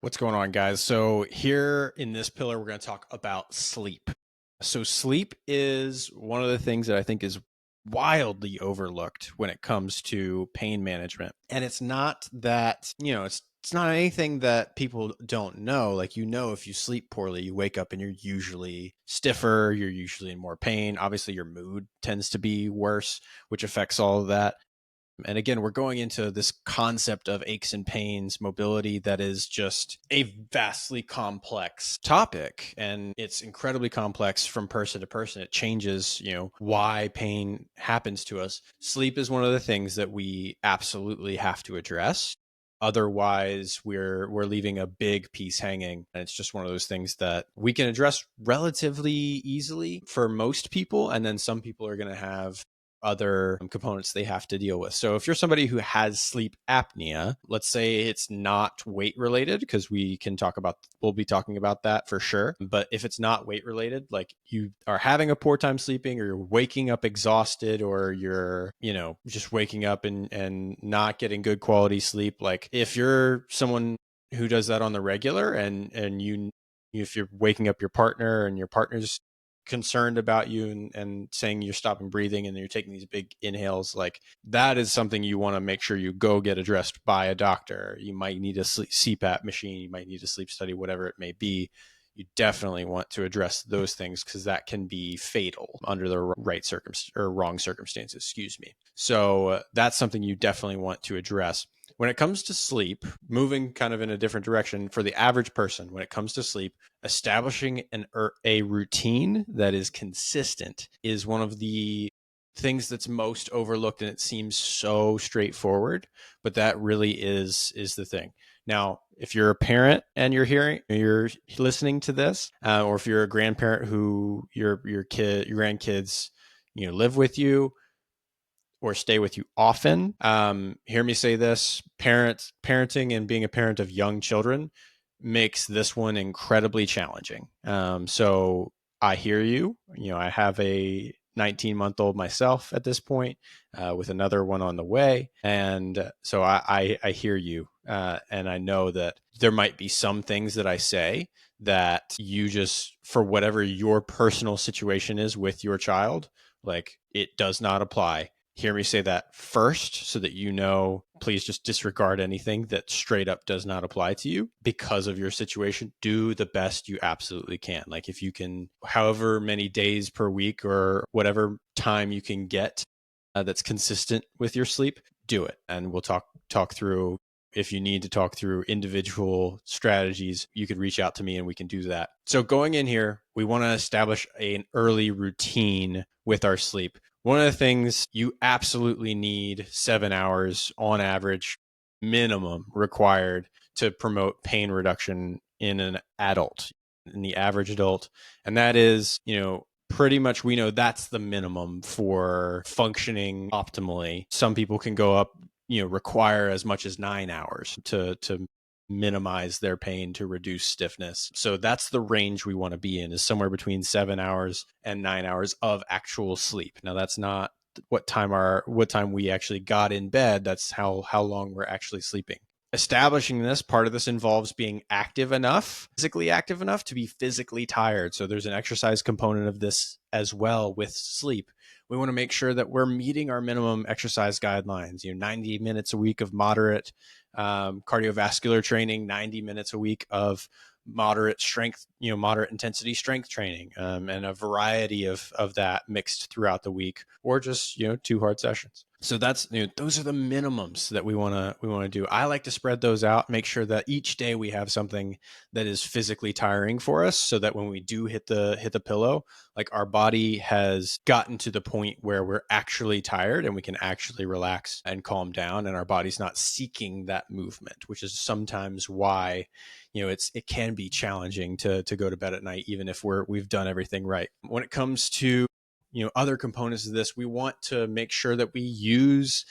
What's going on, guys? So here in this pillar, we're going to talk about sleep. So sleep is one of the things that I think is wildly overlooked when it comes to pain management. And it's not that, it's not anything that people don't know. Like, if you sleep poorly, you wake up and you're usually stiffer, you're usually in more pain. Obviously, your mood tends to be worse, which affects all of that. And again, we're going into this concept of aches and pains, mobility, that is just a vastly complex topic. And it's incredibly complex from person to person. It changes, why pain happens to us. Sleep is one of the things that we absolutely have to address. Otherwise, we're leaving a big piece hanging. And it's just one of those things that we can address relatively easily for most people. And then some people are going to have other components they have to deal with. So if you're somebody who has sleep apnea, let's say it's not weight related, because we'll be talking about that for sure. But if it's not weight related, like you are having a poor time sleeping, or you're waking up exhausted, or you're, just waking up and not getting good quality sleep. Like if you're someone who does that on the regular, and if you're waking up your partner and your partner's concerned about you and saying you're stopping breathing and you're taking these big inhales, like that is something you want to make sure you go get addressed by a doctor. You might need a CPAP machine, you might need a sleep study, whatever it may be. You definitely want to address those things, because that can be fatal under the wrong circumstances, excuse me. So that's something you definitely want to address. When it comes to sleep, moving kind of in a different direction, for the average person, when it comes to sleep, establishing a routine that is consistent is one of the things that's most overlooked, and it seems so straightforward, but that really is the thing. Now, if you're a parent and you're listening to this, or if you're a grandparent who your grandkids, live with you or stay with you often, hear me say this: parenting and being a parent of young children makes this one incredibly challenging. So I hear you. I have a 19-month-old myself at this point, with another one on the way. And so I hear you. And I know that there might be some things that I say that you just, for whatever your personal situation is with your child, like it does not apply. Hear me say that first, so that please just disregard anything that straight up does not apply to you because of your situation. Do the best you absolutely can. Like if you can, however many days per week or whatever time you can get that's consistent with your sleep, do it. And we'll talk through. If you need to talk through individual strategies, you could reach out to me and we can do that. So going in here, we want to establish an early routine with our sleep. One of the things, you absolutely need 7 hours on average, minimum required, to promote pain reduction in an adult, in the average adult. And that is, pretty much, we know that's the minimum for functioning optimally. Some people can go up, require as much as 9 hours to minimize their pain, to reduce stiffness. So that's the range we want to be in, is somewhere between 7 hours and 9 hours of actual sleep. Now that's not what time we actually got in bed. That's how long we're actually sleeping. Establishing this, part of this involves being physically active enough to be physically tired. So there's an exercise component of this as well with sleep. We want to make sure that we're meeting our minimum exercise guidelines, 90 minutes a week of moderate cardiovascular training, 90 minutes a week of moderate strength, moderate intensity strength training, and a variety of that mixed throughout the week, or just, 2 hard sessions. So that's, those are the minimums that we want to do. I like to spread those out, make sure that each day we have something that is physically tiring for us, so that when we do hit the pillow, like our body has gotten to the point where we're actually tired and we can actually relax and calm down, and our body's not seeking that movement, which is sometimes why, it can be challenging to go to bed at night, even if we've done everything right. When it comes to other components of this, we want to make sure that we use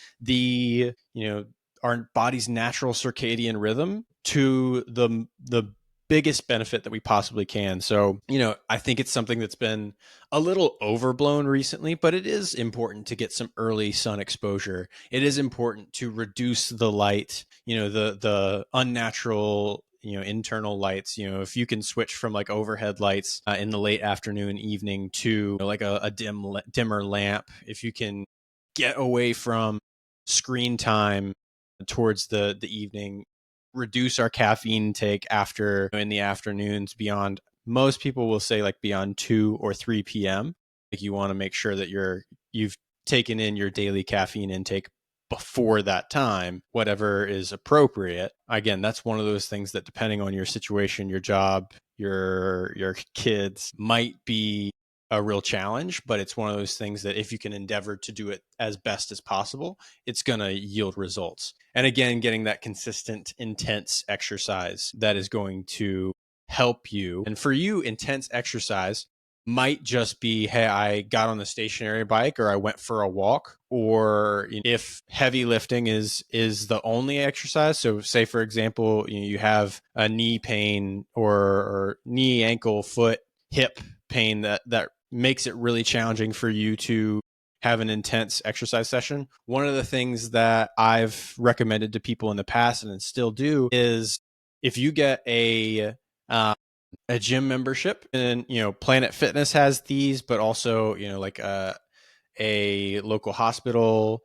our body's natural circadian rhythm to the biggest benefit that we possibly can. So, I think it's something that's been a little overblown recently, but it is important to get some early sun exposure. It is important to reduce the light, the unnatural internal lights. If you can switch from like overhead lights in the late afternoon, evening to like a dimmer lamp, if you can get away from screen time towards the evening, reduce our caffeine intake after in the afternoons beyond, most people will say like beyond 2 or 3 p.m. Like you want to make sure that you've taken in your daily caffeine intake before that time, whatever is appropriate. Again, that's one of those things that depending on your situation, your job, your kids, might be a real challenge, but it's one of those things that if you can endeavor to do it as best as possible, it's going to yield results. And again, getting that consistent, intense exercise that is going to help you. And for you, intense exercise might just be, hey, I got on the stationary bike or I went for a walk. Or if heavy lifting is the only exercise, so say for example, you have a knee pain or knee, ankle, foot, hip pain that makes it really challenging for you to have an intense exercise session. One of the things that I've recommended to people in the past and still do is if you get a gym membership, and Planet Fitness has these, but also like a local hospital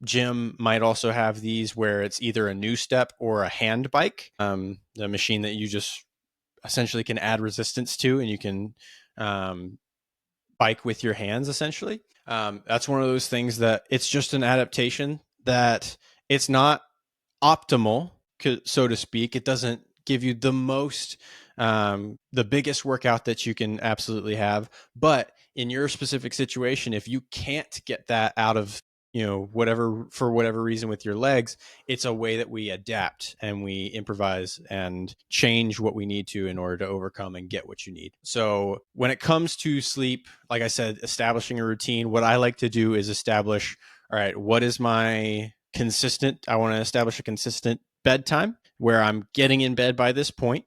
gym might also have these, where it's either a new step or a hand bike, the machine that you just essentially can add resistance to, and you can bike with your hands essentially. That's one of those things that it's just an adaptation that it's not optimal, so to speak. It doesn't give you the biggest workout that you can absolutely have. But in your specific situation, if you can't get that out of, for whatever reason with your legs, it's a way that we adapt and we improvise and change what we need to in order to overcome and get what you need. So when it comes to sleep, like I said, establishing a routine, what I like to do is establish, all right, what is my I want to establish a consistent bedtime where I'm getting in bed by this point.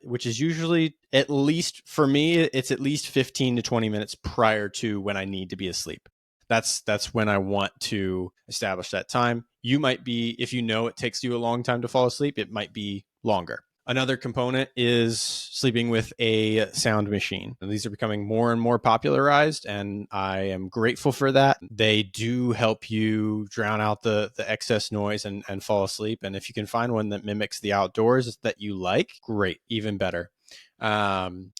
Which is usually, at least for me, it's at least 15 to 20 minutes prior to when I need to be asleep. That's when I want to establish that time. You might be, if it takes you a long time to fall asleep, it might be longer. Another component is sleeping with a sound machine. And these are becoming more and more popularized, and I am grateful for that. They do help you drown out the excess noise and fall asleep. And if you can find one that mimics the outdoors that you like, great, even better. Having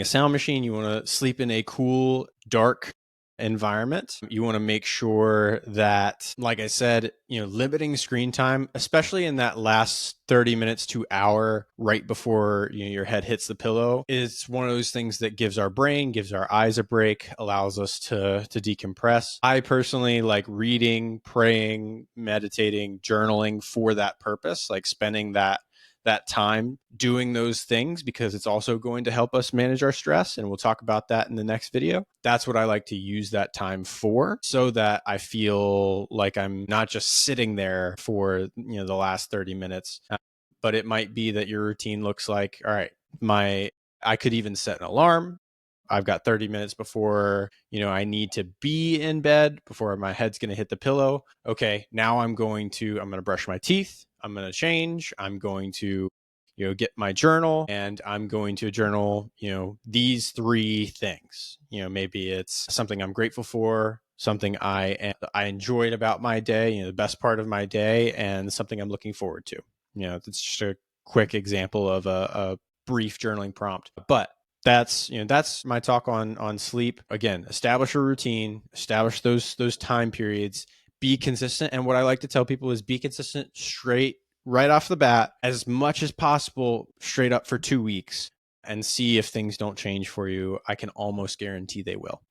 a sound machine, you want to sleep in a cool, dark environment. You want to make sure that, like I said, limiting screen time, especially in that last 30 minutes to hour right before your head hits the pillow, is one of those things that gives our eyes a break, allows us to decompress. I personally like reading, praying, meditating, journaling for that purpose, like spending that time doing those things, because it's also going to help us manage our stress. And we'll talk about that in the next video. That's what I like to use that time for, so that I feel like I'm not just sitting there for, the last 30 minutes. But it might be that your routine looks like, all right, I could even set an alarm. I've got 30 minutes before, I need to be in bed, before my head's going to hit the pillow. Okay, now I'm going to brush my teeth. I'm going to change. I'm going to, get my journal, and I'm going to journal, these 3 things. Maybe it's something I'm grateful for, something I enjoyed about my day, the best part of my day, and something I'm looking forward to. That's just a quick example of a brief journaling prompt. But that's my talk on sleep. Again, establish a routine, establish those time periods, be consistent. And what I like to tell people is be consistent right off the bat, as much as possible, straight up for 2 weeks, and see if things don't change for you. I can almost guarantee they will.